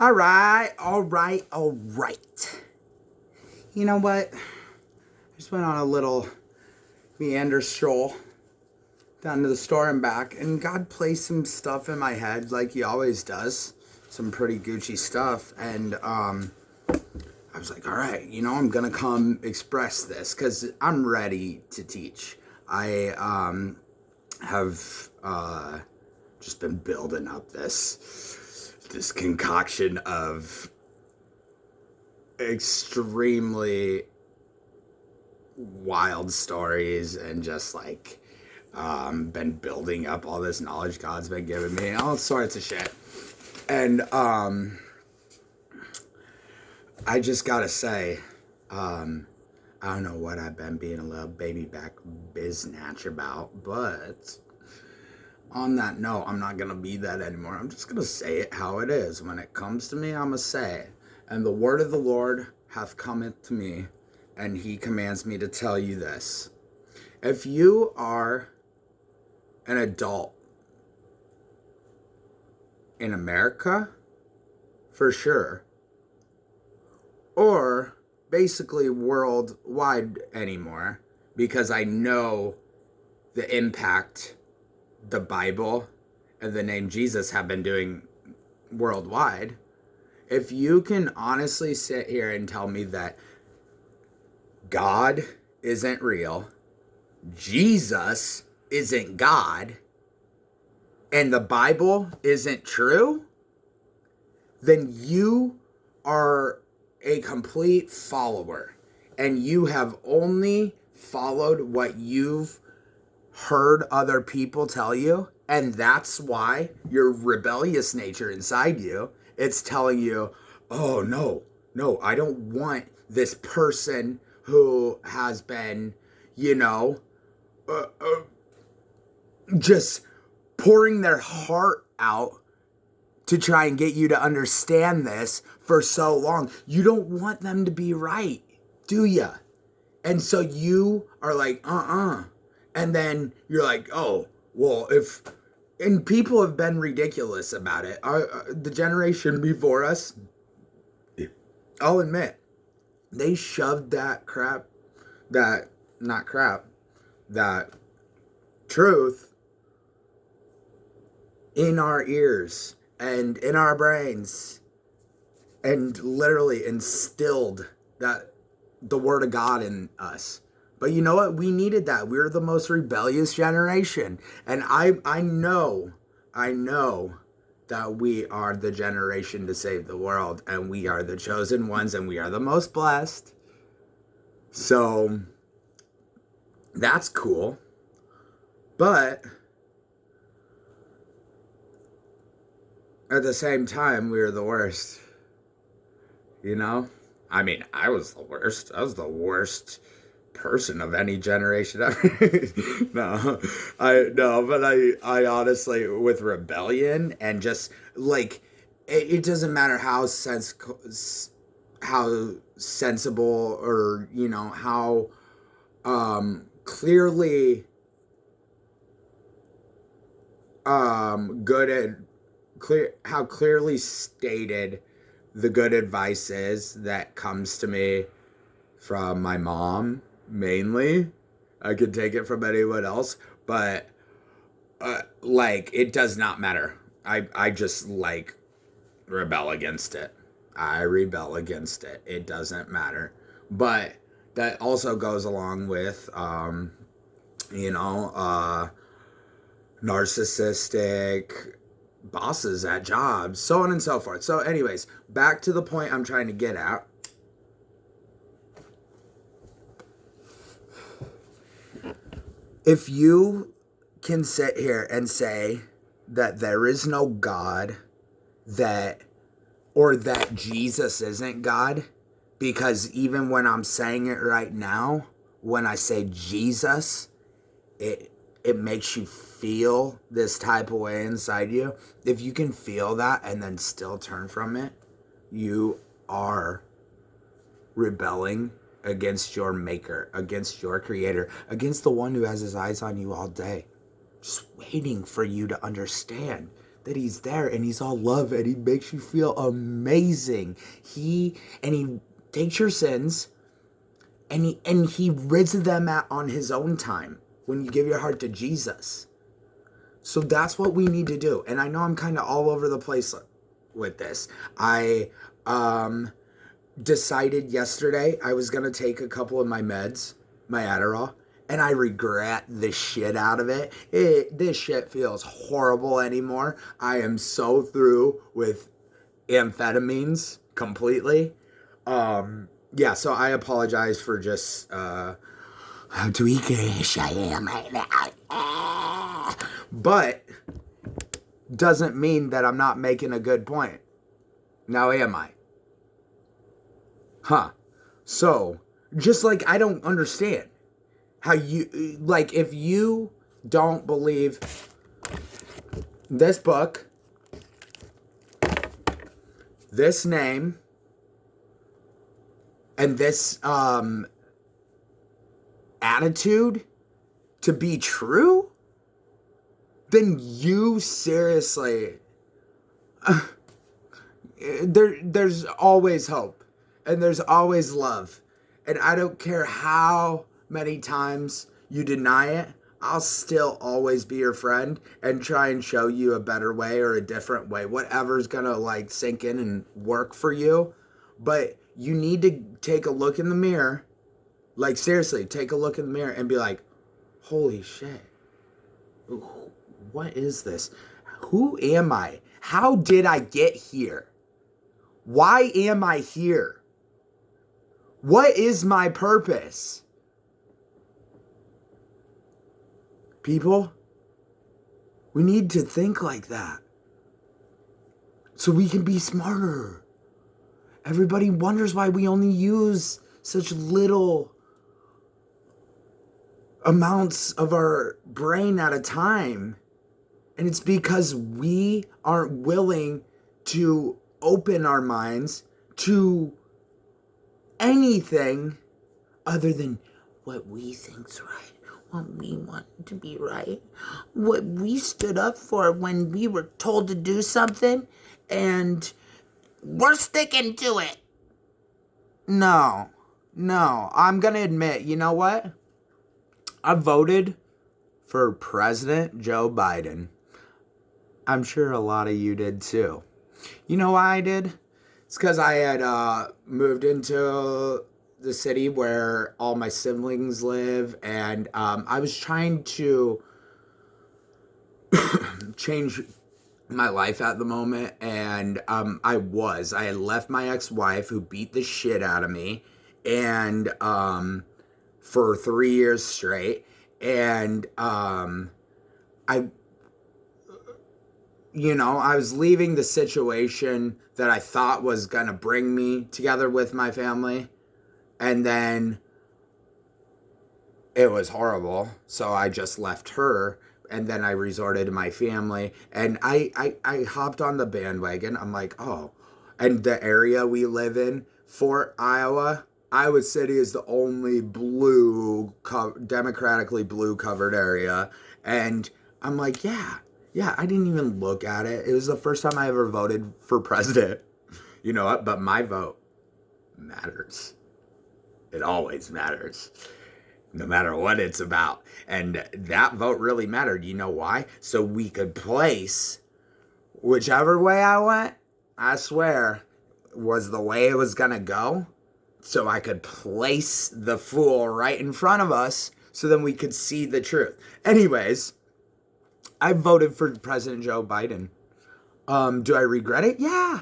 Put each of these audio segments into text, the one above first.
All right, all right, all right. You know what? I just went on a little meander stroll down to the store and back, and God placed some stuff in my head like he always does. Some pretty Gucci stuff, and I was like, all right, I'm gonna come express this because I'm ready to teach. I have just been building up this concoction of extremely wild stories and just like been building up all this knowledge God's been giving me, all sorts of shit. And I just gotta say, I don't know what I've been being a little baby back biznatch about, but on that note, I'm not gonna be that anymore. I'm just gonna say it how it is. When it comes to me, I'm gonna say it. And the word of the Lord hath cometh to me, and he commands me to tell you this. If you are an adult in America, for sure, or basically worldwide anymore, because I know the impact the Bible and the name Jesus have been doing worldwide. If you can honestly sit here and tell me that God isn't real, Jesus isn't God, and the Bible isn't true, then you are a complete follower, and you have only followed what you've heard other people tell you, and that's why your rebellious nature inside you, it's telling you, oh no, I don't want this person who has been, just pouring their heart out to try and get you to understand this for so long. You don't want them to be right, do you? And so you are like, and then you're like, oh, well, and people have been ridiculous about it. The generation before us, I'll admit, they shoved that truth in our ears and in our brains, and literally instilled the word of God in us. But you know what? We needed that. We're the most rebellious generation. And I know that we are the generation to save the world. And we are the chosen ones. And we are the most blessed. So that's cool. But at the same time, we were the worst. I mean, I was the worst. I was the worst person of any generation ever. But I honestly, with rebellion and just like, it doesn't matter how sensible or how clearly how clearly stated the good advice is that comes to me from my mom. Mainly, I could take it from anyone else, but it does not matter. I just rebel against it. I rebel against it. It doesn't matter. But that also goes along with narcissistic bosses at jobs, so on and so forth. So anyways, back to the point I'm trying to get at. If you can sit here and say that there is no God, or that Jesus isn't God, because even when I'm saying it right now, when I say Jesus, it makes you feel this type of way inside you. If you can feel that and then still turn from it, you are rebelling against your maker, against your creator, against the one who has his eyes on you all day, just waiting for you to understand that he's there and he's all love and he makes you feel amazing. He takes your sins and he rids them out on his own time when you give your heart to Jesus. So that's what we need to do. And I know I'm kind of all over the place with this. I decided yesterday I was going to take a couple of my meds, my Adderall, and I regret the shit out of it. This shit feels horrible anymore. I am so through with amphetamines completely. Yeah, so I apologize for just how tweakish I am right now. But doesn't mean that I'm not making a good point. Now am I? So, just like I don't understand how you, like, if you don't believe this book, this name, and this attitude to be true, then you seriously, there's always hope and there's always love. And I don't care how many times you deny it, I'll still always be your friend and try and show you a better way or a different way, whatever's gonna like sink in and work for you. But you need to take a look in the mirror, like seriously, take a look in the mirror and be like, holy shit, what is this? Who am I? How did I get here? Why am I here? What is my purpose? People, we need to think like that so we can be smarter. Everybody wonders why we only use such little amounts of our brain at a time. And it's because we aren't willing to open our minds to anything other than what we think's right, what we want to be right, what we stood up for when we were told to do something, and we're sticking to it. No, I'm gonna admit, you know what? I voted for President Joe Biden. I'm sure a lot of you did too. You know why I did? It's because I had moved into the city where all my siblings live, and I was trying to change my life at the moment, and I had left my ex-wife who beat the shit out of me, and for 3 years straight, and I was leaving the situation that I thought was gonna bring me together with my family, and then it was horrible, so I just left her. And then I resorted to my family, and I hopped on the bandwagon. I'm like, oh, and the area we live in, Fort Iowa City is the only democratically blue covered area. And I'm like, yeah, I didn't even look at it. It was the first time I ever voted for president. You know what? But my vote matters. It always matters. No matter what it's about. And that vote really mattered. You know why? So we could place whichever way I went, I swear, was the way it was going to go. So I could place the fool right in front of us so then we could see the truth. Anyways, I voted for President Joe Biden. Do I regret it? Yeah.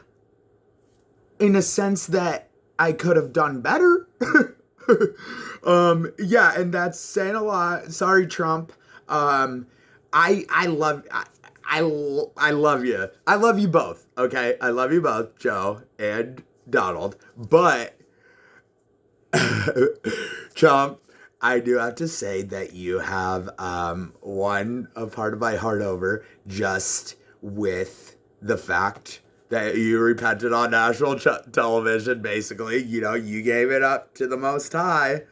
In a sense that I could have done better. Yeah, and that's saying a lot. Sorry, Trump. I love you. I love you both. Okay, I love you both, Joe and Donald. But Trump, I do have to say that you have won a part of my heart over just with the fact that you repented on national television, basically. You gave it up to the Most High.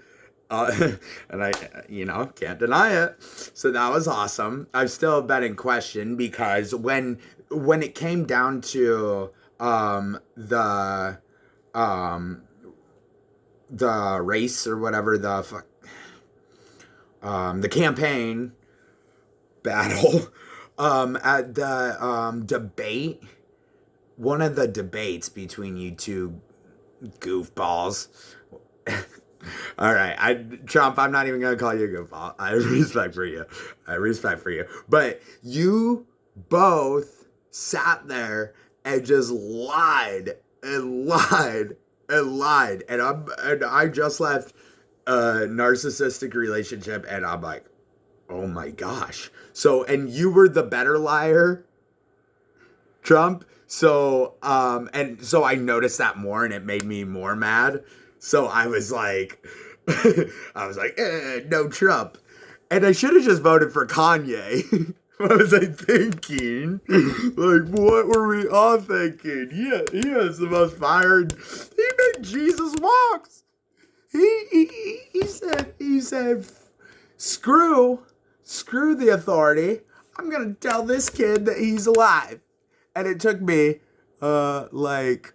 And I, can't deny it. So that was awesome. I've still been in question because when when it came down to the race or whatever, the campaign battle, at the debate, one of the debates between you two goofballs. All right, Trump, I'm not even gonna call you a goofball. I have respect for you. But you both sat there and just lied and lied and lied, and I just left a narcissistic relationship, and I'm like, oh my gosh. So, and you were the better liar, Trump. So, and so I noticed that more, and it made me more mad. So I was like, no Trump. And I should have just voted for Kanye. What was I thinking? Like, what were we all thinking? Yeah, he has the most fire. He made Jesus walks. He said, screw the authority. I'm gonna tell this kid that he's alive. And it took me, like,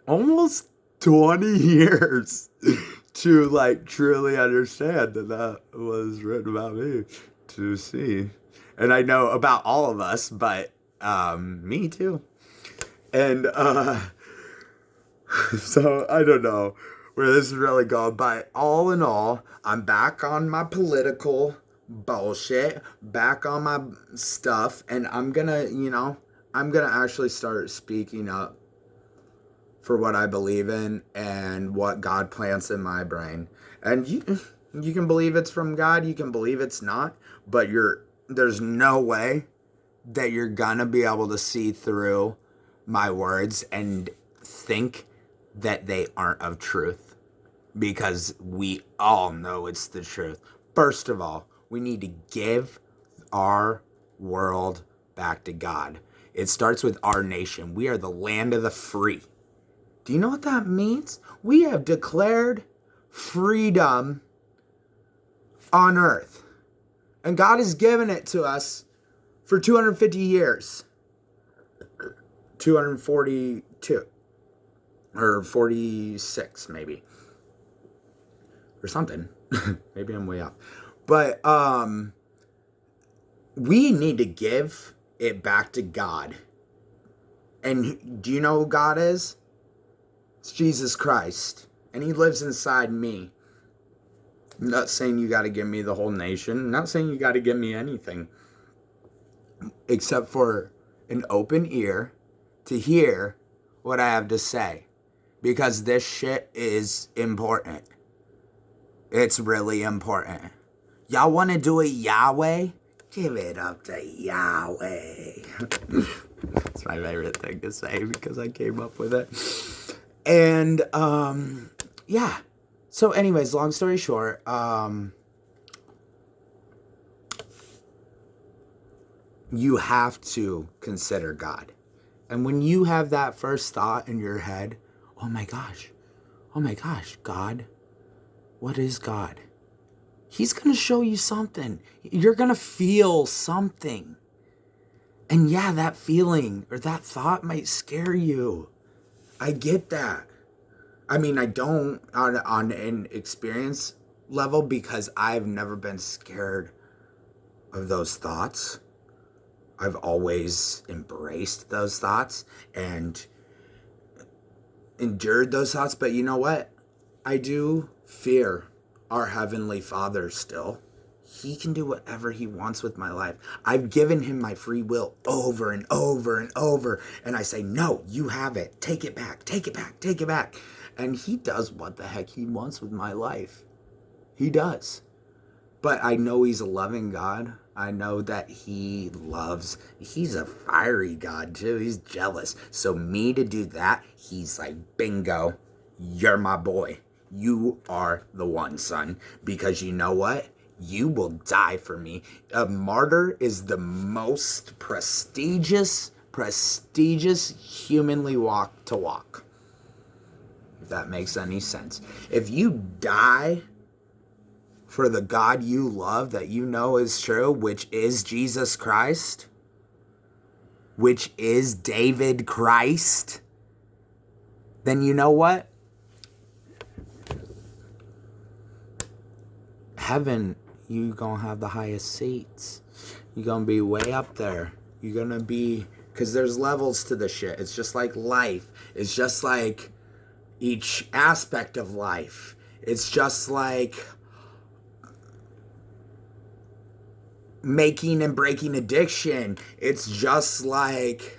almost 20 years to, like, truly understand that was written about me to see. And I know about all of us, but, me too. And, so I don't know where this is really going, but all in all, I'm back on my political bullshit, back on my stuff, and I'm gonna actually start speaking up for what I believe in and what God plants in my brain. And you can believe it's from God, you can believe it's not, but there's no way that you're gonna be able to see through my words and think that they aren't of truth, because we all know it's the truth. First of all, we need to give our world back to God. It starts with our nation. We are the land of the free. Do you know what that means? We have declared freedom on earth. And God has given it to us for 250 years. 242. Or 46, maybe. Or something. Maybe I'm way off. But we need to give it back to God. And do you know who God is? It's Jesus Christ. And he lives inside me. I'm not saying you got to give me the whole nation. I'm not saying you got to give me anything. Except for an open ear to hear what I have to say. Because this shit is important. It's really important. Y'all want to do it Yahweh? Give it up to Yahweh. It's my favorite thing to say because I came up with it. And, yeah. So anyways, long story short, you have to consider God. And when you have that first thought in your head, oh my gosh, God, what is God? He's going to show you something. You're going to feel something. And yeah, that feeling or that thought might scare you. I get that. I mean, I don't on an experience level because I've never been scared of those thoughts. I've always embraced those thoughts and endured those thoughts. But you know what? I do fear our Heavenly Father still. He can do whatever he wants with my life. I've given him my free will over and over and over. And I say, no, you have it. Take it back. Take it back. Take it back. And he does what the heck he wants with my life. He does. But I know he's a loving God. I know that he's a fiery God too. He's jealous. So me to do that, he's like, bingo, you're my boy. You are the one, son. Because you know what? You will die for me. A martyr is the most prestigious humanly walk. If that makes any sense. If you die for the God you love that you know is true, which is Jesus Christ, which is David Christ, then you know what? Heaven, you gonna have the highest seats. You're gonna be way up there. You're gonna be, because there's levels to the shit. It's just like life. It's just like each aspect of life. It's just like making and breaking addiction. It's just like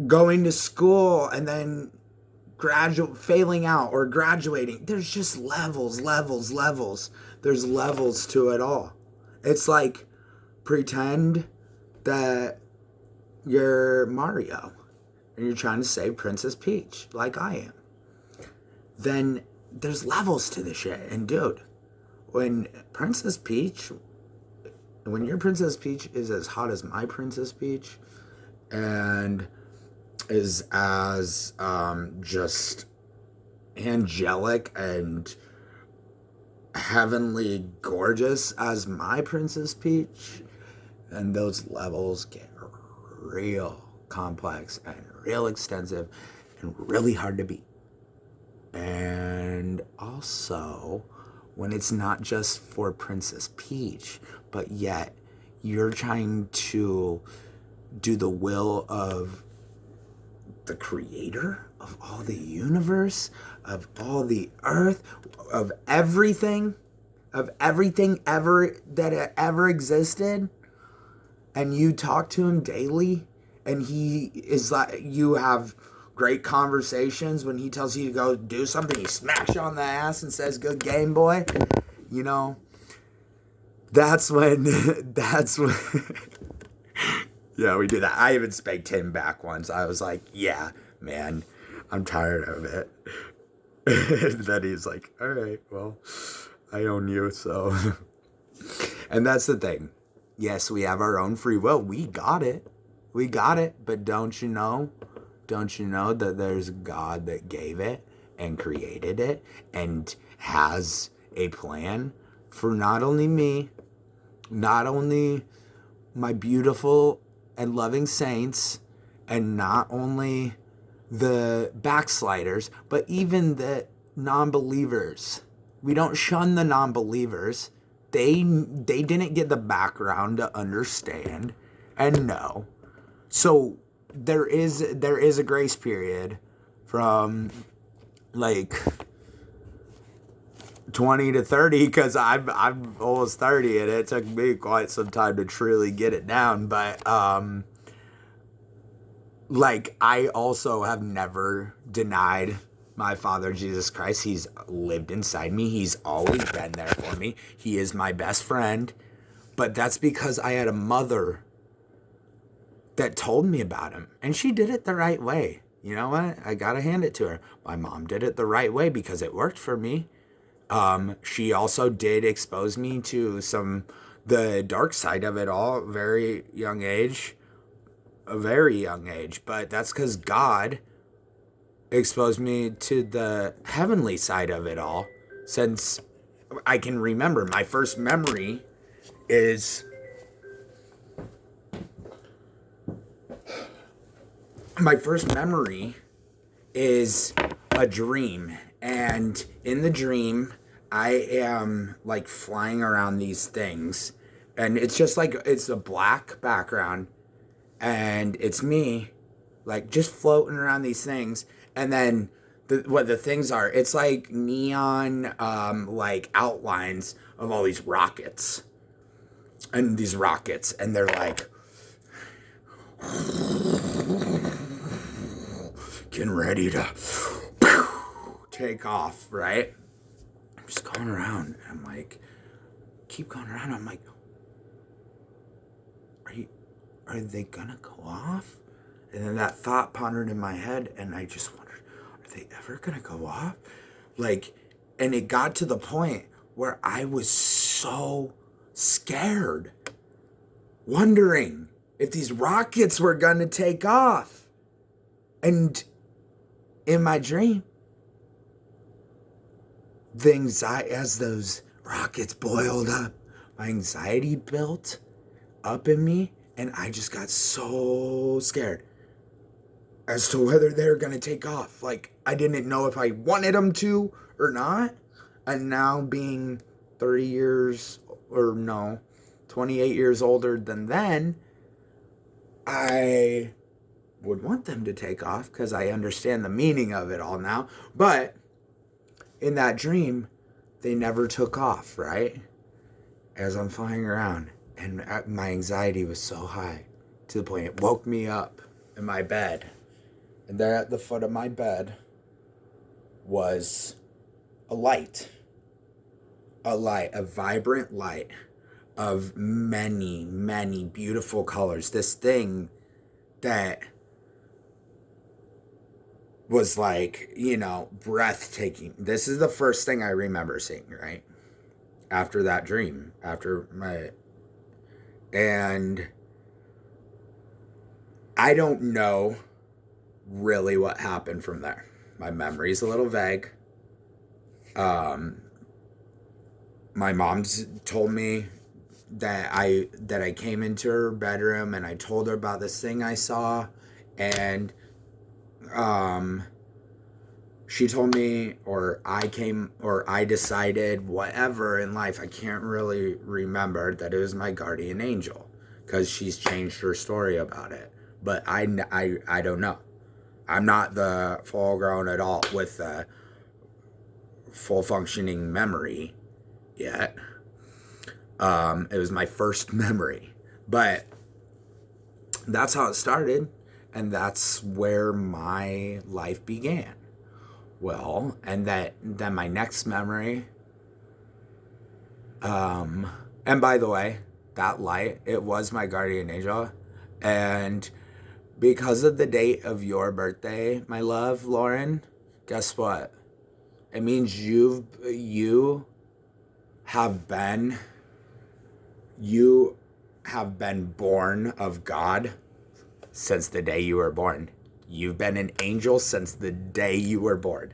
going to school and then failing out or graduating. There's just levels. There's levels to it all. It's like pretend that you're Mario and you're trying to save Princess Peach like I am. Then there's levels to the shit. And dude, when your Princess Peach is as hot as my Princess Peach and is as just angelic and heavenly gorgeous as my Princess Peach, and those levels get real complex and real extensive and really hard to beat. And also, when it's not just for Princess Peach, but yet you're trying to do the will of the creator of all the universe, of all the earth, of everything ever that ever existed, and you talk to him daily, and he is like, you have great conversations. When he tells you to go do something, he smacks you on the ass and says, "Good game, boy." You know, that's when yeah, we do that. I even spanked him back once. I was like, "Yeah, man, I'm tired of it." And then he's like, "All right, well, I own you, so." And that's the thing. Yes, we have our own free will. We got it. But don't you know that there's a God that gave it and created it and has a plan for not only me, not only my beautiful and loving saints, and not only the backsliders, but even the non-believers. We don't shun the non-believers. They didn't get the background to understand and know. So there is a grace period from like 20 to 30, because I'm almost 30 and it took me quite some time to truly get it down. But like, I also have never denied my Father Jesus Christ. He's lived inside me. He's always been there for me. He is my best friend. But that's because I had a mother that told me about him, and she did it the right way. You know what? I gotta hand it to her. My mom did it the right way because it worked for me. She also did expose me to the dark side of it all, a very young age. But that's because God exposed me to the heavenly side of it all. Since I can remember, my first memory is a dream. And in the dream, I am like flying around these things, and it's just like, it's a black background, and it's me like just floating around these things. And then what the things are, it's like neon like outlines of all these rockets, and they're like getting ready to take off, right? I'm just going around, and I'm like, keep going around. I'm like, are they gonna go off? And then that thought pondered in my head, and I just wondered, are they ever gonna go off? Like, and it got to the point where I was so scared, wondering if these rockets were gonna take off. And in my dream, the anxiety, as those rockets boiled up, my anxiety built up in me, And I just got so scared as to whether they're going to take off. Like, I didn't know if I wanted them to or not. And now being 30 years, or no, 28 years older than then, I would want them to take off because I understand the meaning of it all now. But in that dream, they never took off, right? As I'm flying around. And my anxiety was so high to the point it woke me up in my bed. And there at the foot of my bed was a light. A vibrant light of many, many beautiful colors. This thing that was like, breathtaking. This is the first thing I remember seeing, right? After that dream. And I don't know really what happened from there. My memory's a little vague. My mom told me that I came into her bedroom and I told her about this thing I saw, and she told me, or I decided, whatever in life, I can't really remember, that it was my guardian angel, because she's changed her story about it. But I don't know. I'm not the full-grown adult with the full-functioning memory yet. It was my first memory. But that's how it started, and that's where my life began. Well, and then my next memory, and by the way, that light, it was my guardian angel, and because of the date of your birthday, my love, Lauren, guess what? It means you have been born of God since the day you were born. You've been an angel since the day you were born.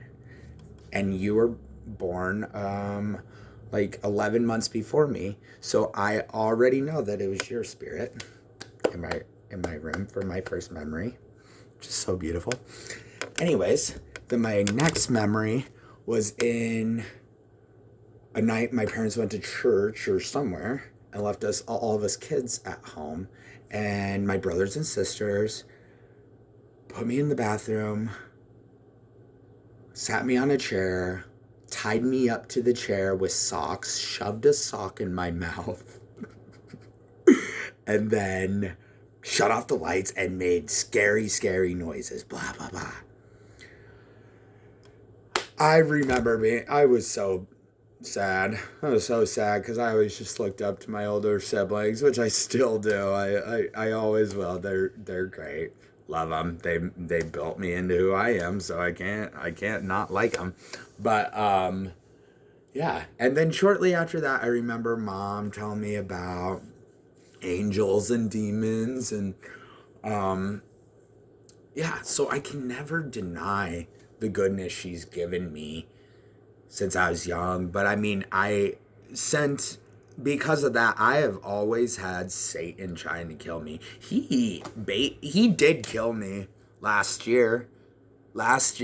And you were born like 11 months before me. So I already know that it was your spirit in my room for my first memory, which is so beautiful. Anyways, then my next memory was in a night my parents went to church or somewhere and left us, all of us kids, at home. And my brothers and sisters put me in the bathroom, sat me on a chair, tied me up to the chair with socks, shoved a sock in my mouth, and then shut off the lights and made scary, scary noises. Blah, blah, blah. I remember I was so sad. I was so sad because I always just looked up to my older siblings, which I still do. I always will. They're great. Love them. They built me into who I am, so I can't not like them. But yeah. And then shortly after that, I remember Mom telling me about angels and demons, and yeah. So I can never deny the goodness she's given me since I was young. But I mean, because of that, I have always had Satan trying to kill me. He did kill me last year. Last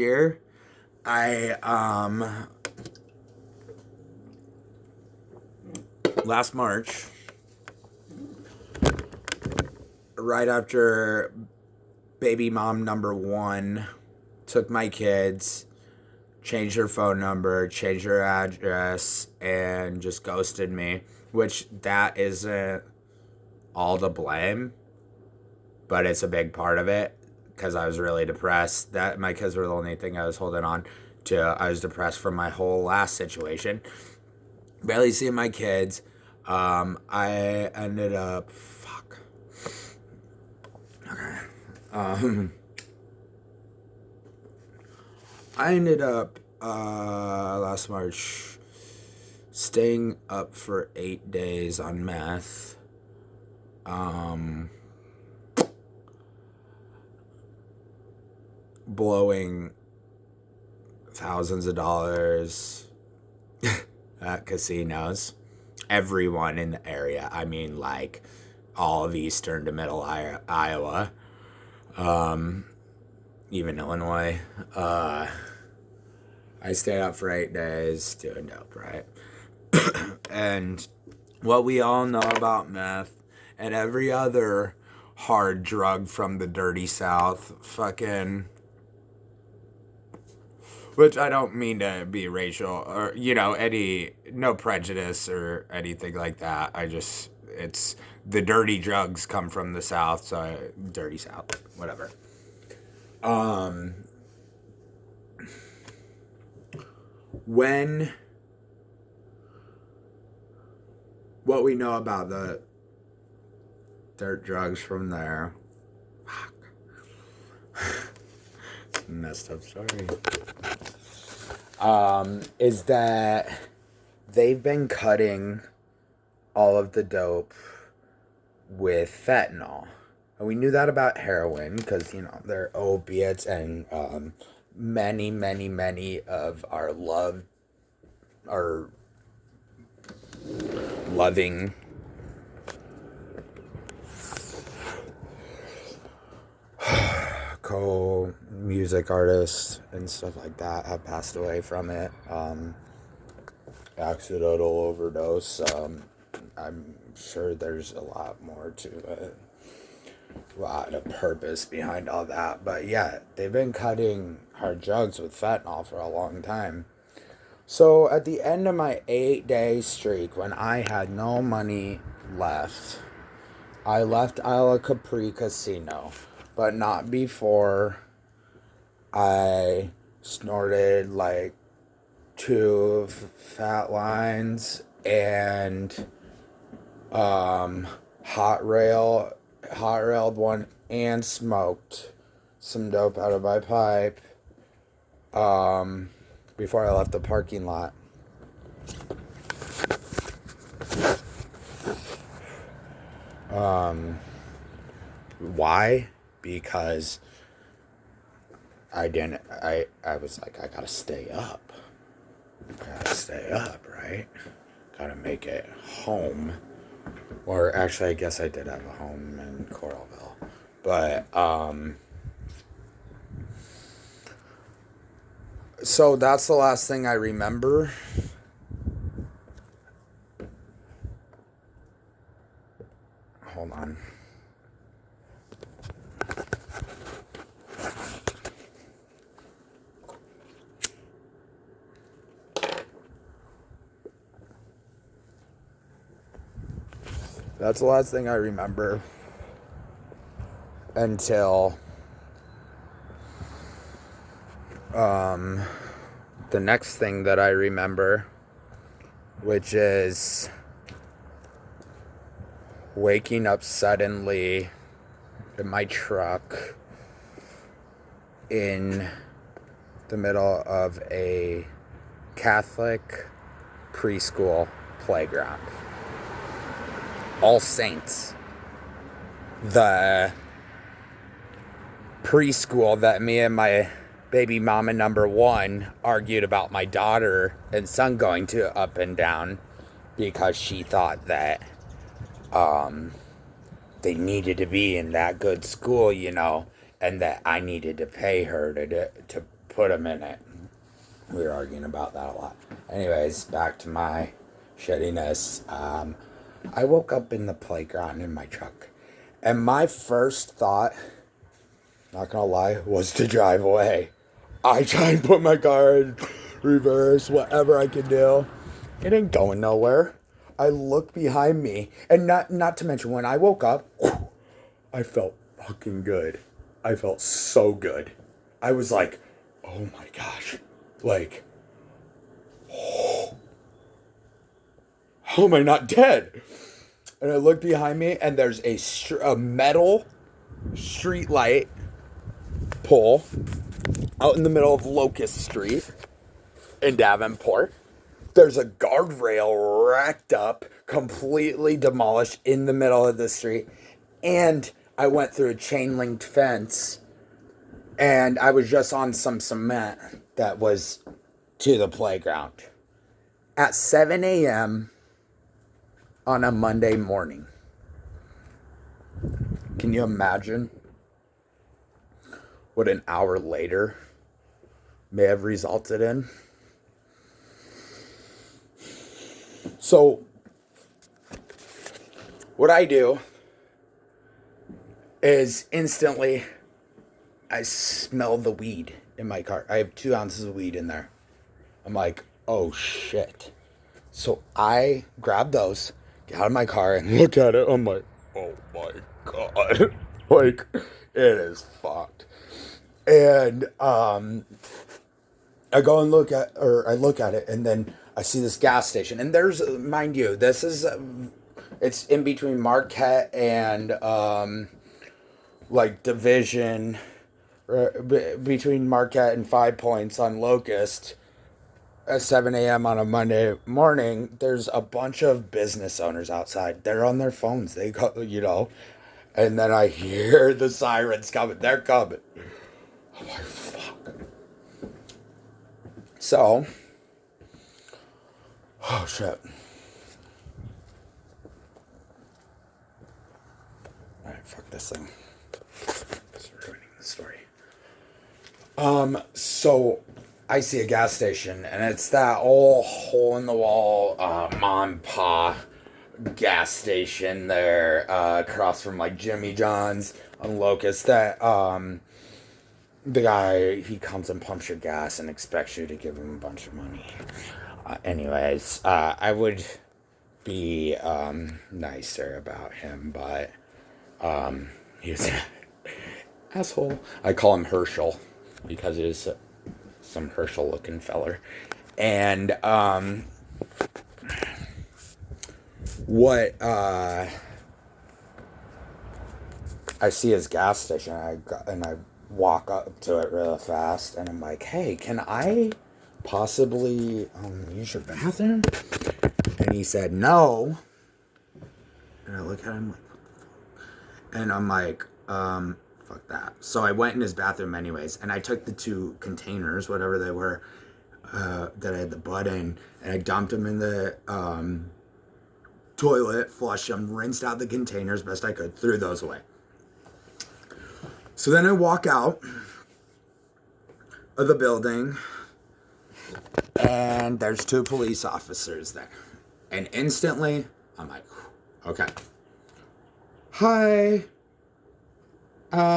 March, right after baby mom number 1 took my kids, changed her phone number, changed her address, and just ghosted me, which that isn't all to blame, but it's a big part of it, because I was really depressed. That my kids were the only thing I was holding on to. I was depressed from my whole last situation. Barely seeing my kids. I ended up... Okay. I ended up last March staying up for 8 days on meth. Blowing thousands of dollars at casinos. Everyone in the area. I mean, like all of eastern to middle Iowa, even Illinois. I stayed up for 8 days doing dope, right? And what we all know about meth and every other hard drug from the dirty South, fucking, which I don't mean to be racial or, no prejudice or anything like that. It's the dirty drugs come from the South, so dirty South, whatever. What we know about the dirt drugs from there, it's a messed up story, is that they've been cutting all of the dope with fentanyl. And we knew that about heroin because, they're opiates, and many, many, many of our loving co-music artists and stuff like that have passed away from it. Accidental overdose. I'm sure there's a lot more to it. A lot of purpose behind all that. But yeah, they've been cutting hard drugs with fentanyl for a long time. So at the end of my 8-day streak, when I had no money left, I left Isla Capri Casino, but not before I snorted like 2 fat lines and hot railed one and smoked some dope out of my pipe before I left the parking lot. Why? Because I was like, I gotta stay up. Right? Gotta make it home. Or actually, I guess I did have a home in Coralville. But, so that's the last thing I remember. Hold on. That's the last thing I remember until the next thing that I remember, which is waking up suddenly in my truck in the middle of a Catholic preschool playground. All Saints, the preschool that me and my baby mama number 1 argued about my daughter and son going to up and down because she thought that they needed to be in that good school, and that I needed to pay her to put them in it. We were arguing about that a lot. Anyways, back to my shittiness. I woke up in the playground in my truck, and my first thought, not gonna lie, was to drive away. I tried to put my car in reverse, whatever I could do. It ain't going nowhere. I look behind me, and not to mention, when I woke up, I felt fucking good. I felt so good. I was like, oh my gosh, like, how am I not dead? And I look behind me, and there's a metal street light pole out in the middle of Locust Street in Davenport. There's a guardrail wrecked up, completely demolished in the middle of the street. And I went through a chain-linked fence, and I was just on some cement that was to the playground. At 7 a.m. on a Monday morning. Can you imagine what an hour later may have resulted in? So, what I do is instantly I smell the weed in my car. I have 2 ounces of weed in there. I'm like, oh shit. So I grab those, get out of my car, and look at it. I'm like, oh my god. Like, it is fucked. And I go and look at it, and then I see this gas station. And there's, mind you, this is, it's in between Marquette and, like, Division, between Marquette and 5 Points on Locust. At 7 a.m. on a Monday morning, there's a bunch of business owners outside. They're on their phones. They go, and then I hear the sirens coming. They're coming. I'm like, fuck. So, oh shit. Alright, fuck this thing. It's ruining the story. So I see a gas station, and it's that old hole in the wall, mom and pa gas station there, across from like Jimmy John's on Locust. That the guy, he comes and pumps your gas and expects you to give him a bunch of money. Anyways, I would be nicer about him, but he's an asshole. I call him Herschel because he is some Herschel looking feller. And what I see his gas station, and I walk up to it real fast, and I'm like, hey, can I possibly use your bathroom? And he said no. And I look at him like, what the fuck? And I'm like, fuck that. So I went in his bathroom anyways, and I took the 2 containers, whatever they were, that I had the blood in, and I dumped them in the toilet, flushed them, rinsed out the containers best I could, threw those away. So then I walk out of the building, and there's 2 police officers there. And instantly, I'm like, okay. Hi.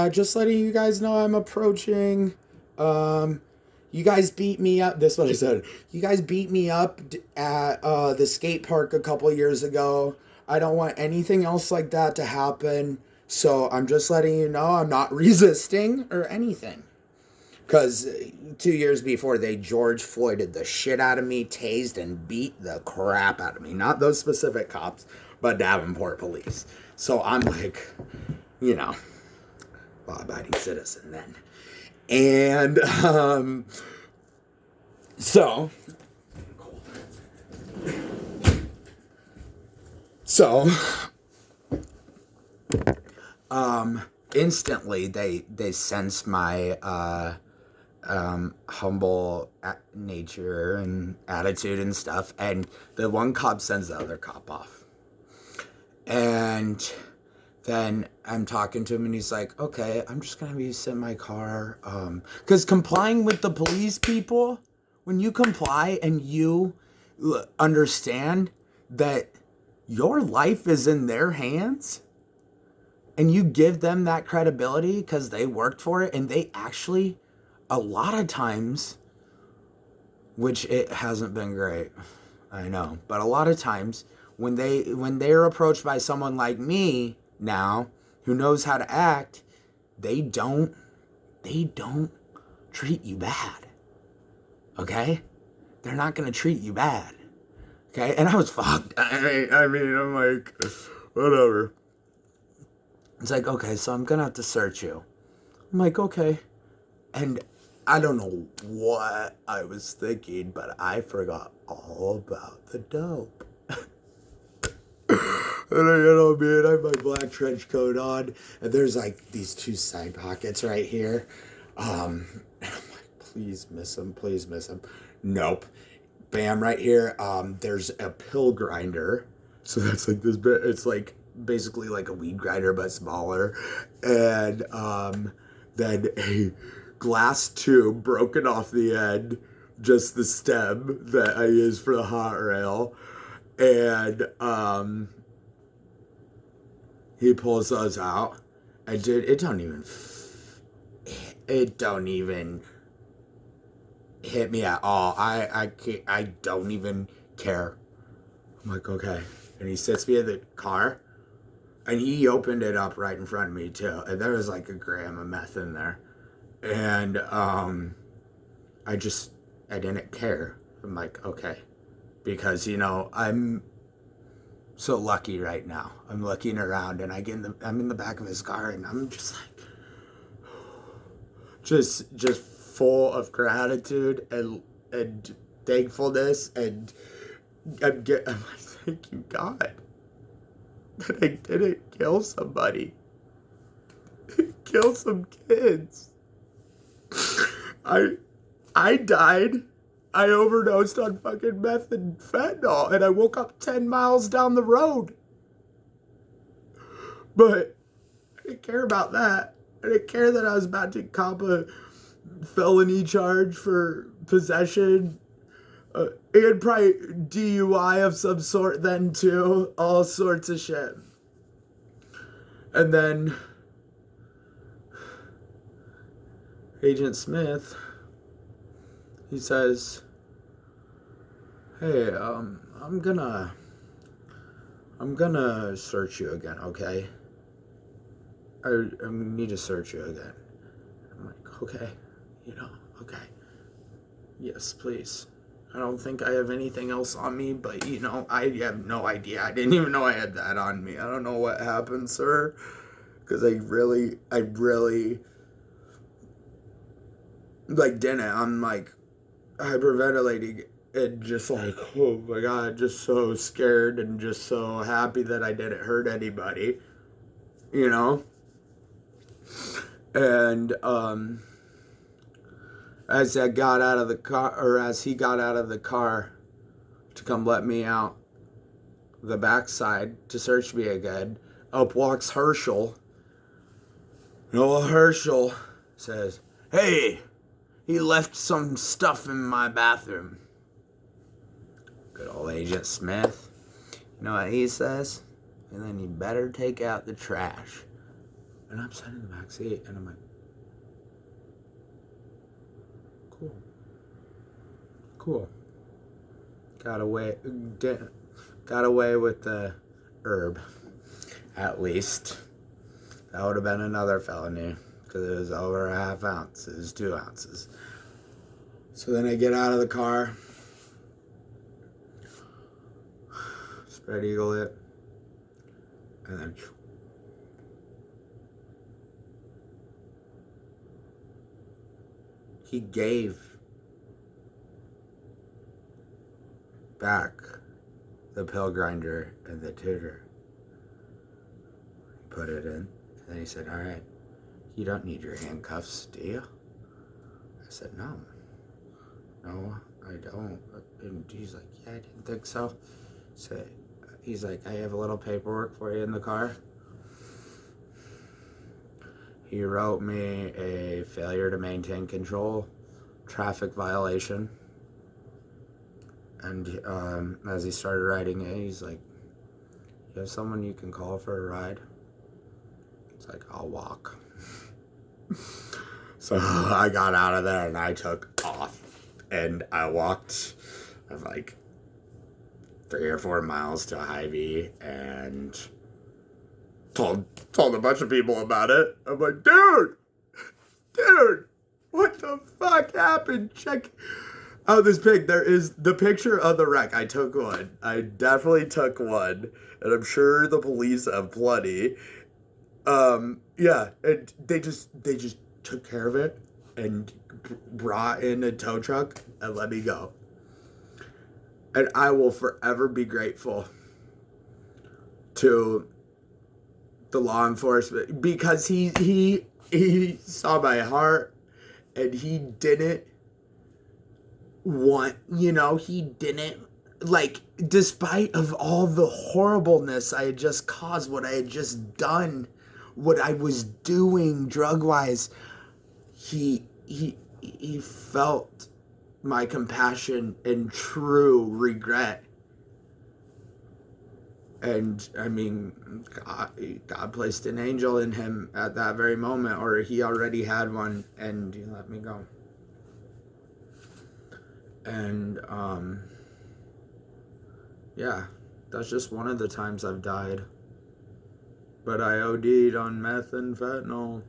Just letting you guys know I'm approaching. You guys beat me up. This is what I said. You guys beat me up at the skate park a couple years ago. I don't want anything else like that to happen. So I'm just letting you know I'm not resisting or anything. Because 2 years before, they George Floyded the shit out of me, tased and beat the crap out of me. Not those specific cops, but Davenport police. So I'm like, law-abiding citizen then. And so instantly they sense my humble nature and attitude and stuff, and the one cop sends the other cop off. And then I'm talking to him, and he's like, okay, I'm just going to be sitting in my car. Because complying with the police people, when you comply and you understand that your life is in their hands, and you give them that credibility because they worked for it, and they actually, a lot of times, which it hasn't been great, I know, but a lot of times, when they're approached by someone like me now, who knows how to act, they don't treat you bad. Okay? They're not gonna treat you bad. Okay? And I was fucked. I mean, I'm like, whatever. It's like, okay, so I'm gonna have to search you. I'm like, okay. And I don't know what I was thinking, but I forgot all about the dope. And I have my black trench coat on, and there's like these 2 side pockets right here. And I'm like, please miss him. Nope. Bam, right here. There's a pill grinder. So that's like this bit. It's like basically like a weed grinder but smaller, and then a glass tube broken off the end, just the stem that I use for the hot rail, and he pulls those out, and dude, it don't even hit me at all. I don't even care. I'm like, okay. And he sits me in the car, and he opened it up right in front of me too, and there was like a gram of meth in there, and I didn't care. I'm like, okay, because I'm so lucky right now. I'm looking around, and I'm in the back of his car, and I'm just like, just full of gratitude and thankfulness, and I'm like, thank you, God, that I didn't kill somebody, kill some kids. I died. I overdosed on fucking meth and fentanyl, and I woke up 10 miles down the road. But I didn't care about that. I didn't care that I was about to cop a felony charge for possession, and probably DUI of some sort then too. All sorts of shit. And then Agent Smith, he says, hey, I'm gonna search you again, okay? I need to search you again. I'm like, okay, okay. Yes, please. I don't think I have anything else on me, but I have no idea. I didn't even know I had that on me. I don't know what happened, sir. Because I really like didn't. I'm like hyperventilating and just like, oh my God, just so scared and just so happy that I didn't hurt anybody, And as I got out of the car, or as he got out of the car to come let me out the backside to search me again, up walks Herschel. Noah Herschel says, hey, he left some stuff in my bathroom. Good old Agent Smith. You know what he says? And then you better take out the trash. And I'm sitting in the back seat, and I'm like, cool. Got away with the herb, at least. That would have been another felony, because it was over a half ounce. It was 2 ounces. So then I get out of the car, spread eagle it, and then he gave back the pill grinder and the tutor. He put it in, and then he said, all right, you don't need your handcuffs, do you? I said, no, I don't. And he's like, yeah, I didn't think so. So he's like, I have a little paperwork for you in the car. He wrote me a failure to maintain control, traffic violation. And as he started writing it, he's like, you have someone you can call for a ride? It's like, I'll walk. So I got out of there and I took off. And I walked like 3 or 4 miles to Hy-Vee and told a bunch of people about it. I'm like, dude, what the fuck happened? Check out this pic. There is the picture of the wreck. I took one. I definitely took one, and I'm sure the police have plenty. Yeah, and they just took care of it and brought in a tow truck and let me go. And I will forever be grateful to the law enforcement, because he saw my heart, and he didn't want, he didn't like, despite of all the horribleness I had just caused, what I had just done, what I was doing drug-wise, he felt my compassion and true regret. And I mean, God placed an angel in him at that very moment, or he already had one, and he let me go. And yeah, that's just one of the times I've died. But I OD'd on meth and fentanyl.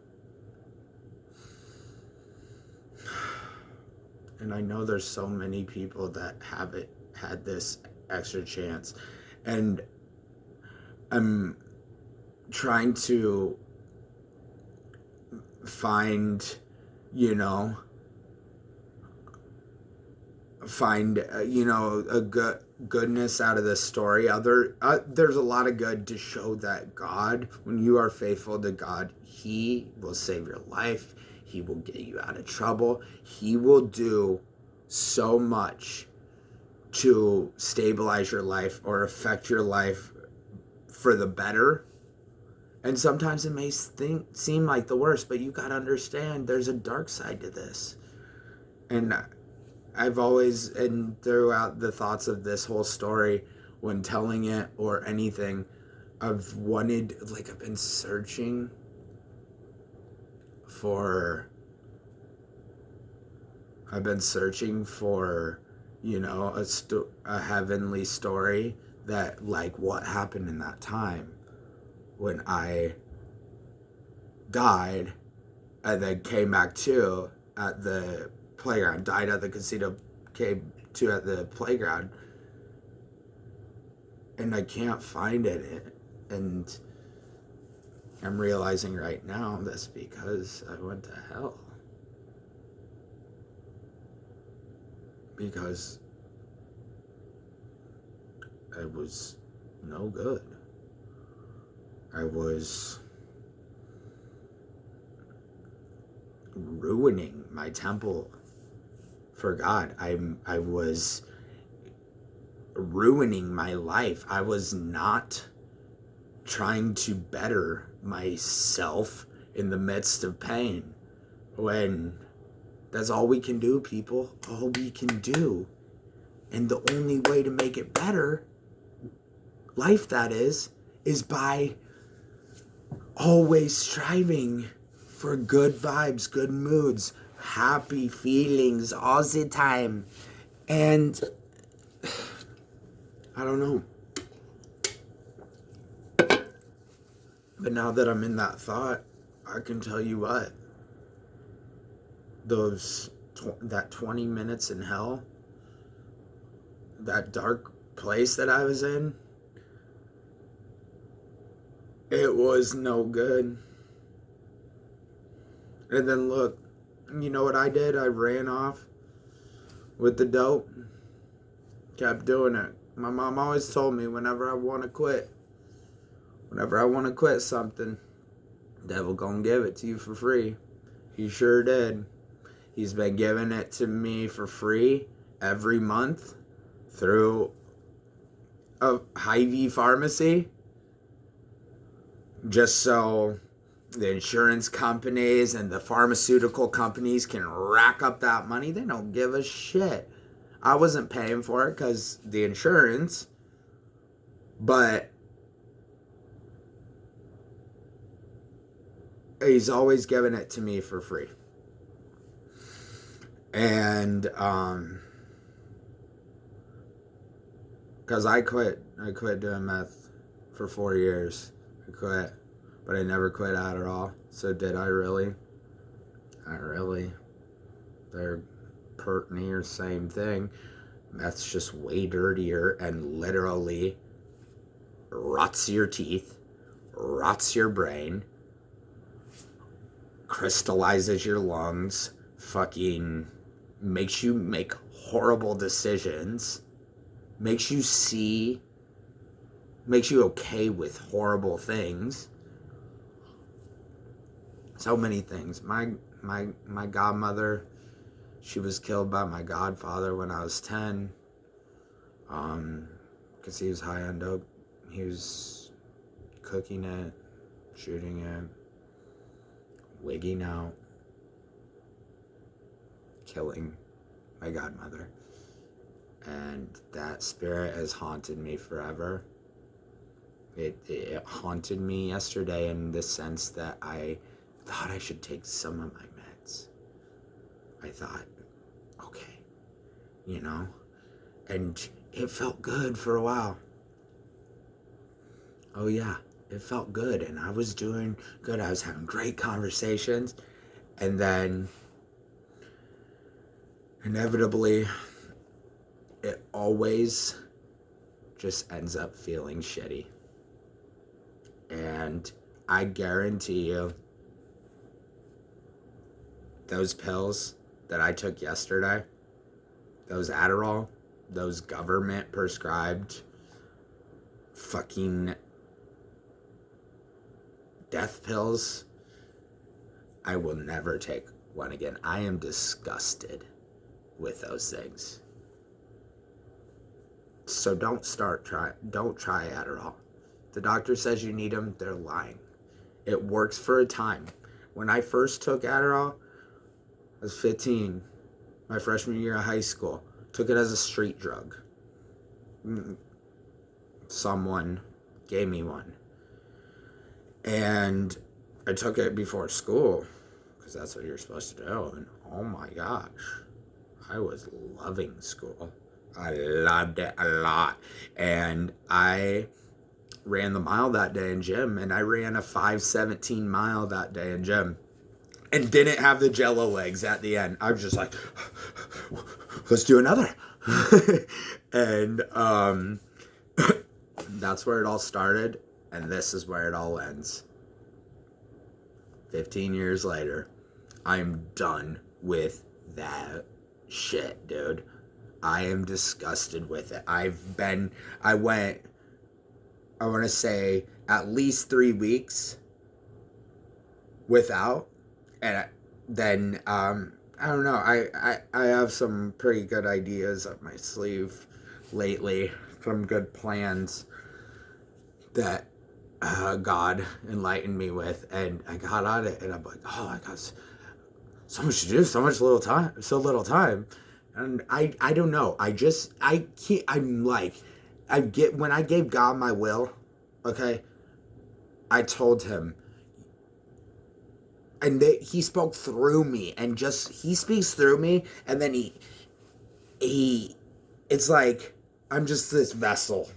And I know there's so many people that haven't had this extra chance. And I'm trying to find, a goodness out of this story. There's a lot of good to show that God, when you are faithful to God, he will save your life. He will get you out of trouble. He will do so much to stabilize your life or affect your life for the better. And sometimes it may seem like the worst, but you got to understand there's a dark side to this. And I've always, and throughout the thoughts of this whole story, when telling it or anything, I've been searching for, a heavenly story that, like, what happened in that time when I died and then came back to at the playground, died at the casino, came to at the playground, and I can't find it. And I'm realizing right now that's because I went to hell. Because I was no good. I was ruining my temple for God. I was ruining my life. I was not trying to better myself in the midst of pain, when that's all we can do, people. All we can do. And the only way to make it better, life that is by always striving for good vibes, good moods, happy feelings all the time. And I don't know. But now that I'm in that thought, I can tell you what. That 20 minutes in hell, that dark place that I was in, it was no good. And then look, you know what I did? I ran off with the dope. Kept doing it. My mom always told me whenever I want to quit something, the devil gonna give it to you for free. He sure did. He's been giving it to me for free every month through a Hy-Vee pharmacy, just so the insurance companies and the pharmaceutical companies can rack up that money. They don't give a shit. I wasn't paying for it because the insurance, but he's always giving it to me for free. And because I quit doing meth for 4 years. I quit, but I never quit Adderall. So did I really? Not really. They're pert near same thing. Meth's just way dirtier and literally rots your teeth, rots your brain, crystallizes your lungs, fucking makes you make horrible decisions, makes you okay with horrible things. So many things. My godmother, she was killed by my godfather when I was 10. Because he was high on dope. He was cooking it, shooting it, wigging out, killing my godmother. And that spirit has haunted me forever. It haunted me yesterday in the sense that I thought I should take some of my meds. I thought, okay, and it felt good for a while. Oh yeah, it felt good, and I was doing good. I was having great conversations, and then inevitably it always just ends up feeling shitty. And I guarantee you, those pills that I took yesterday, those Adderall, those government prescribed fucking death pills, I will never take one again. I am disgusted with those things. So don't try Adderall. The doctor says you need them, they're lying. It works for a time. When I first took Adderall, I was 15, my freshman year of high school. Took it as a street drug. Someone gave me one. And I took it before school, because that's what you're supposed to do. And oh my gosh, I was loving school. I loved it a lot. And I ran the mile that day in gym, and I ran a 5:17 mile that day in gym. And didn't have the jello legs at the end. I was just like, let's do another. And that's where it all started, and this is where it all ends. 15 years later, I'm done with that shit, dude. I am disgusted with it. I want to say at least 3 weeks without, and then I don't know, I have some pretty good ideas up my sleeve lately, some good plans that God enlightened me with, and I got on it, and I'm like, oh, I got so much to do, so little time, and I don't know, I can't, when I gave God my will, okay, I told him, and he spoke through me, and he speaks through me, and then it's like, I'm just this vessel,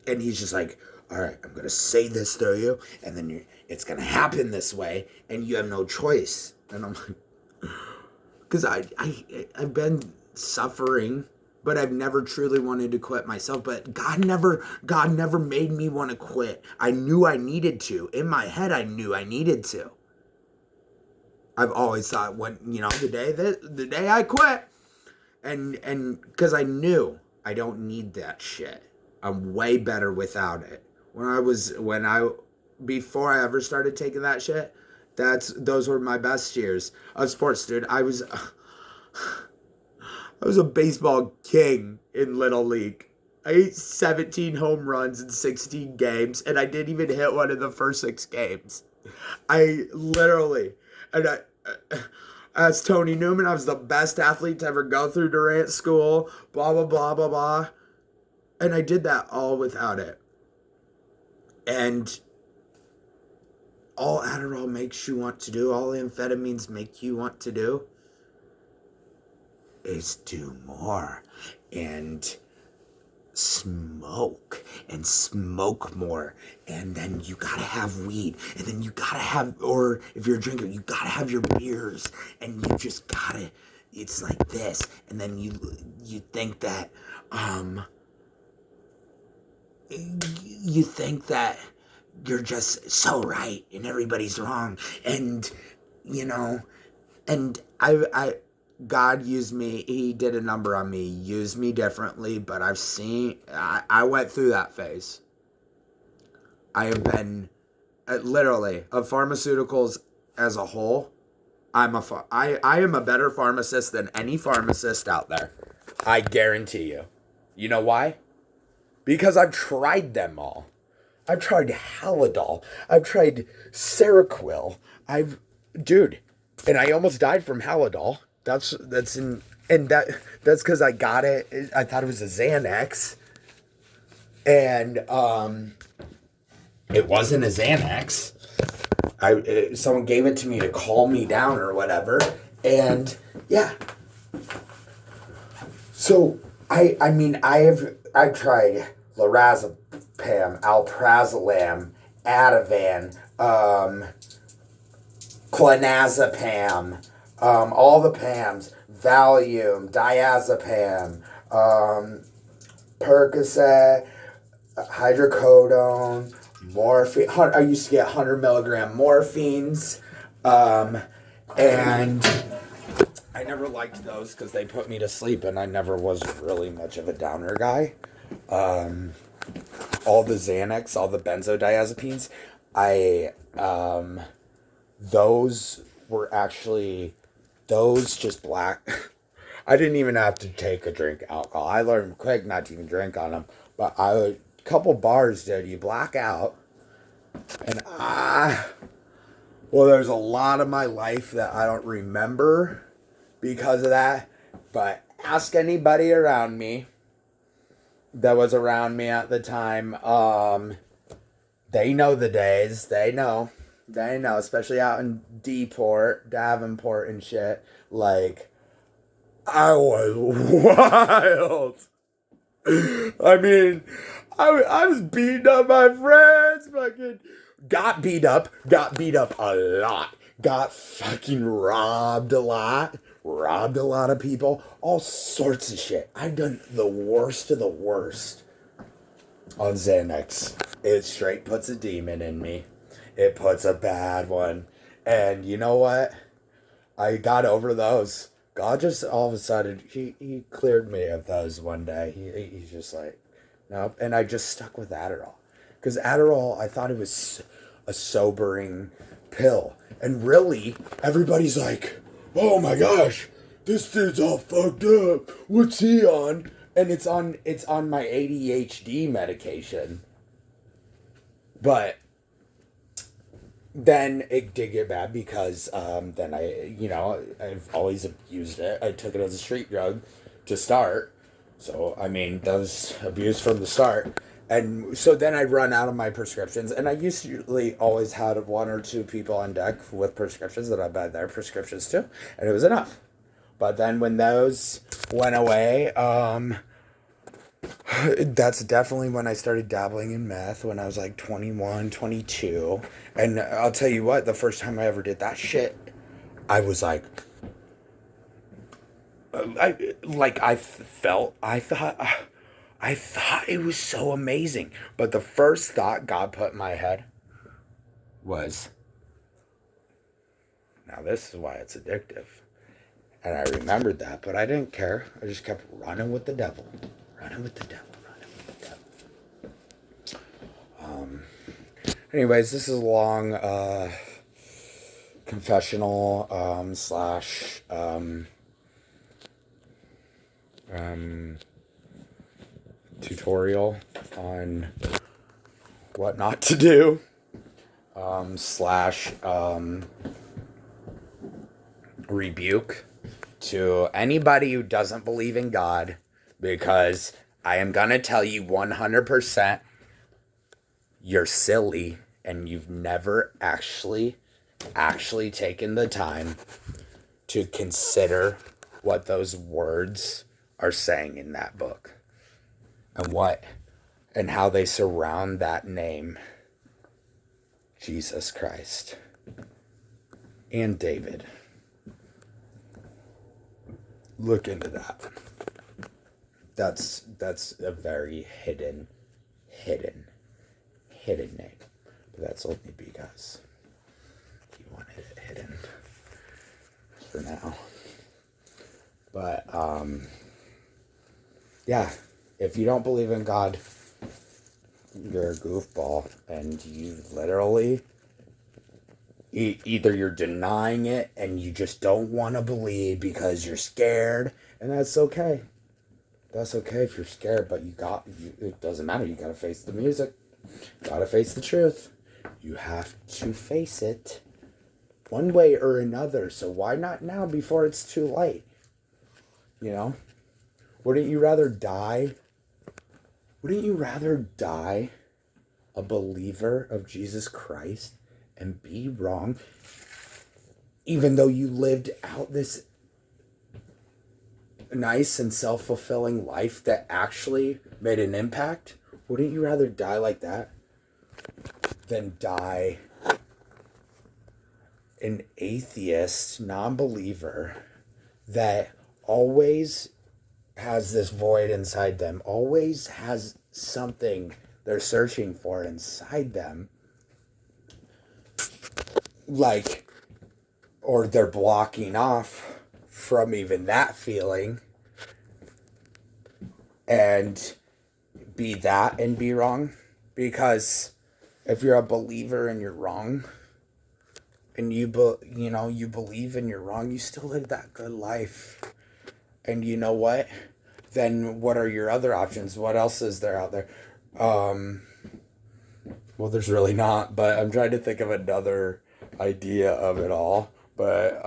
and he's just like, all right, I'm going to say this through you, and then it's going to happen this way, and you have no choice. And I'm like, because I've been suffering, but I've never truly wanted to quit myself. But God never made me want to quit. I knew I needed to. In my head, I knew I needed to. I've always thought, the day I quit, and because I knew I don't need that shit. I'm way better without it. Before I ever started taking that shit, those were my best years of sports, dude. I was a baseball king in Little League. I hit 17 home runs in 16 games, and I didn't even hit one in the first 6 games. As Tony Newman, I was the best athlete to ever go through Durant School, blah, blah, blah, blah, blah. And I did that all without it. And all Adderall makes you want to do, all amphetamines make you want to do, is do more and smoke more, and then you gotta have weed, and then you gotta have, or if you're a drinker, you gotta have your beers, and you just gotta, it's like this, and then you think that you're just so right and everybody's wrong, and and God used me. He did a number on me, used me differently, but I went through that phase. I have been, literally, of pharmaceuticals as a whole, I am a better pharmacist than any pharmacist out there. I guarantee you. You know why? Because I've tried them all. I've tried Halidol. I've tried Seroquel. Dude, and I almost died from Halidol. That's because I got it. I thought it was a Xanax, and it wasn't a Xanax. Someone gave it to me to calm me down or whatever, and yeah. So I've tried lorazepam, alprazolam, Ativan, clonazepam, all the Pams, Valium, diazepam, Percocet, hydrocodone, morphine. I used to get 100 milligram morphines, and I never liked those because they put me to sleep, and I never was really much of a downer guy. All the Xanax, all the benzodiazepines, those were actually, those just black. I didn't even have to take a drink alcohol. I learned quick not to even drink on them. But a couple bars, dude, you black out. And well, there's a lot of my life that I don't remember because of that. But ask anybody around me that was around me at the time. They know the days. They know, especially out in Davenport and shit. Like, I was wild. I mean, I was beating up my friends, fucking got beat up a lot, got fucking robbed a lot of people, all sorts of shit. I've done the worst of the worst on Xanax. It straight puts a demon in me. It puts a bad one. And you know what? I got over those. God just all of a sudden, he cleared me of those one day. He's just like, nope. And I just stuck with Adderall. Because Adderall, I thought it was a sobering pill. And really, everybody's like, oh my gosh, this dude's all fucked up. What's he on? And it's on my ADHD medication. But then it did get bad because then I've always abused it. I took it as a street drug to start. So, I mean, that was abuse from the start. And so then I'd run out of my prescriptions. And I usually always had one or two people on deck with prescriptions that I buy their prescriptions too. And it was enough. But then when those went away, that's definitely when I started dabbling in meth when I was like 21, 22. And I'll tell you what, the first time I ever did that shit, I was like, I thought it was so amazing. But the first thought God put in my head was, now this is why it's addictive. And I remembered that, but I didn't care. I just kept running with the devil. Anyways, this is a long confessional slash tutorial on what not to do slash rebuke to anybody who doesn't believe in God, because I am going to tell you 100% you're silly and you've never actually taken the time to consider what those words are saying in that book and how they surround that name, Jesus Christ and David. Look into that. That's a very hidden name. But that's only because he wanted it hidden for now. But yeah, if you don't believe in God, you're a goofball, and you literally either you're denying it and you just don't want to believe because you're scared, and that's okay. That's okay if you're scared, but it doesn't matter. You gotta face the music. Gotta face the truth. You have to face it one way or another. So why not now before it's too late? You know? Wouldn't you rather die? Wouldn't you rather die a believer of Jesus Christ and be wrong, even though you lived out this nice and self-fulfilling life that actually made an impact? Wouldn't you rather die like that than die an atheist, non-believer that always has this void inside them, always has something they're searching for inside them, like, or they're blocking off from even that feeling, and be that and be wrong? Because if you're a believer and you're wrong, and you believe and you're wrong, you still live that good life. And you know what? Then what are your other options? What else is there out there? Well, there's really not, but I'm trying to think of another idea of it all. But,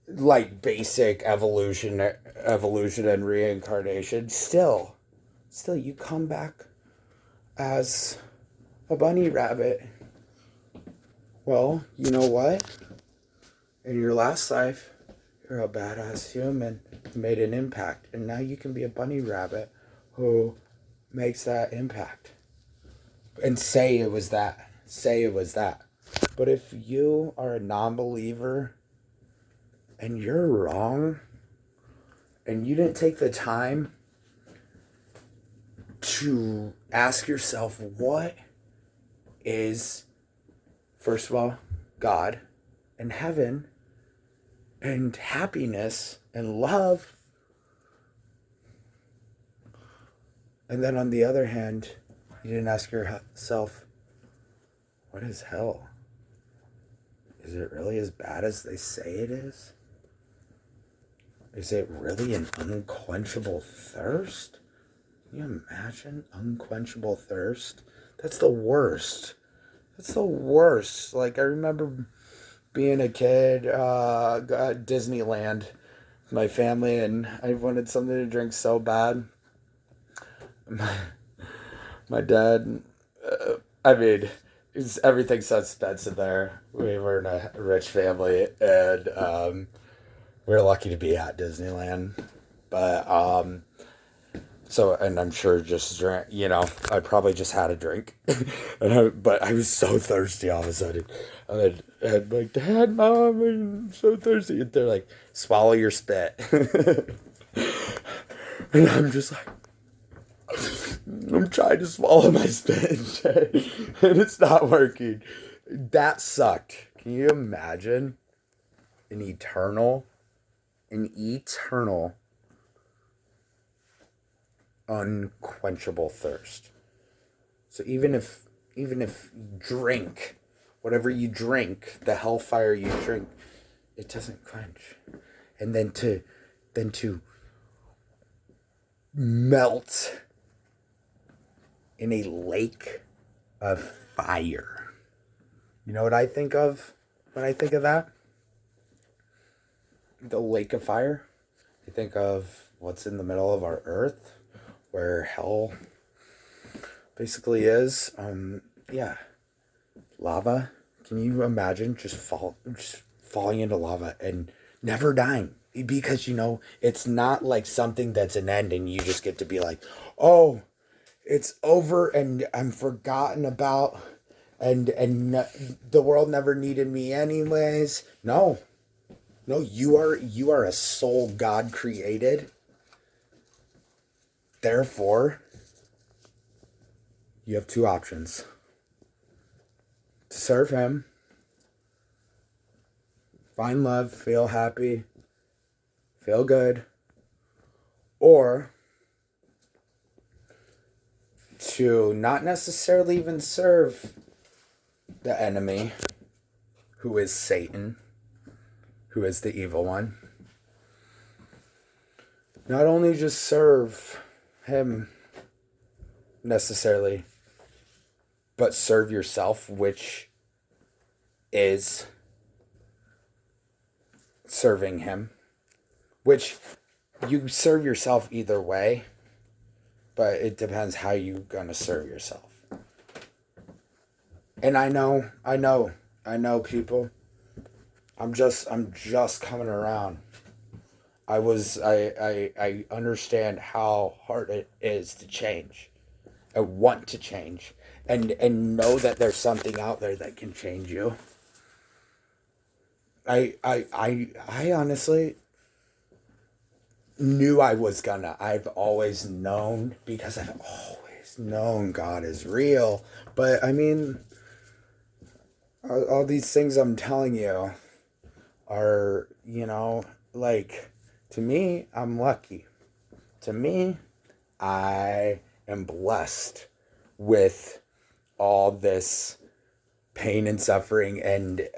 like basic evolution and reincarnation, still you come back as a bunny rabbit. Well, you know what? In your last life, you're a badass human who made an impact. And now you can be a bunny rabbit who makes that impact. And say it was that. But if you are a non-believer and you're wrong, and you didn't take the time to ask yourself, what is, first of all, God and heaven and happiness and love, and then on the other hand, you didn't ask yourself, what is hell? Is it really as bad as they say it is? Is it really an unquenchable thirst? Can you imagine unquenchable thirst? That's the worst. Like, I remember being a kid, at Disneyland with my family, and I wanted something to drink so bad. My dad, everything's so expensive there. We were in a rich family, and we were lucky to be at Disneyland. But, and I'm sure just I probably just had a drink. But I was so thirsty all of a sudden. And like, Dad, Mom, I'm so thirsty. And they're like, swallow your spit. And I'm just like, I'm trying to swallow my spit, and it's not working. That sucked. Can you imagine an eternal unquenchable thirst? So even if drink, whatever you drink, the hellfire you drink, it doesn't quench. And then to melt in a lake of fire. You know what I think of when I think of that? The lake of fire. I think of what's in the middle of our earth, where hell basically is. Lava. Can you imagine just falling into lava and never dying? Because, it's not like something that's an end and you just get to be like, oh, it's over and I'm forgotten about, and the world never needed me anyways. No, you are a soul God created. Therefore, you have two options: to serve him, find love, feel happy, feel good, or to not necessarily even serve the enemy, who is Satan, who is the evil one, not only just serve him necessarily, but serve yourself, which is serving him, which you serve yourself either way, but it depends how you're gonna serve yourself. And I know people. I'm just coming around. I understand how hard it is to change. I want to change. And know that there's something out there that can change you. I honestly knew I was gonna. I've always known, because I've always known God is real. But I mean, all these things I'm telling you are, like, to me, I'm lucky. To me, I am blessed with all this pain and suffering and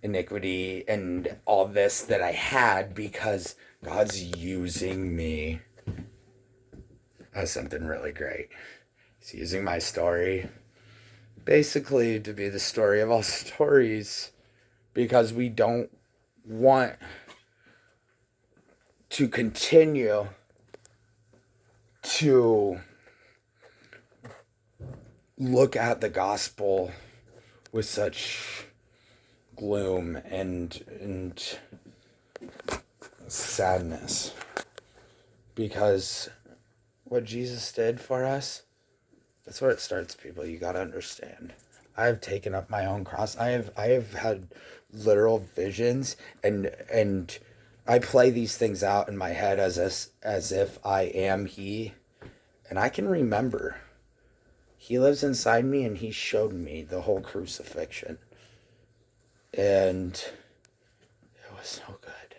iniquity and all this that I had, because God's using me as something really great. He's using my story basically to be the story of all stories, because we don't want to continue to look at the gospel with such gloom and sadness, because what Jesus did for us, that's where it starts, people. You gotta understand. I've taken up my own cross. I have had literal visions, and I play these things out in my head as if I am He, and I can remember. He lives inside me, and He showed me the whole crucifixion, and it was so good.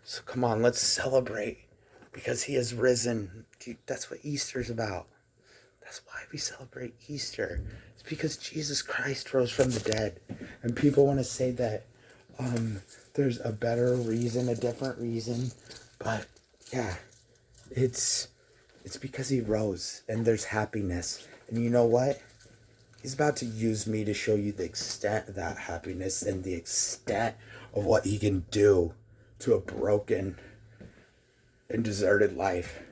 So come on, let's celebrate, because He has risen. Dude, that's what Easter's about. That's why we celebrate Easter. It's because Jesus Christ rose from the dead. And people want to say that there's a better reason, a different reason. But yeah, it's because He rose, and there's happiness. And you know what? He's about to use me to show you the extent of that happiness and the extent of what He can do to a broken and deserted life.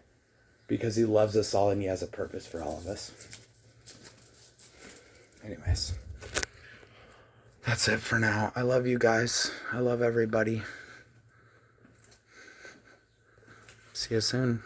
Because He loves us all, and He has a purpose for all of us. Anyways, that's it for now. I love you guys. I love everybody. See you soon.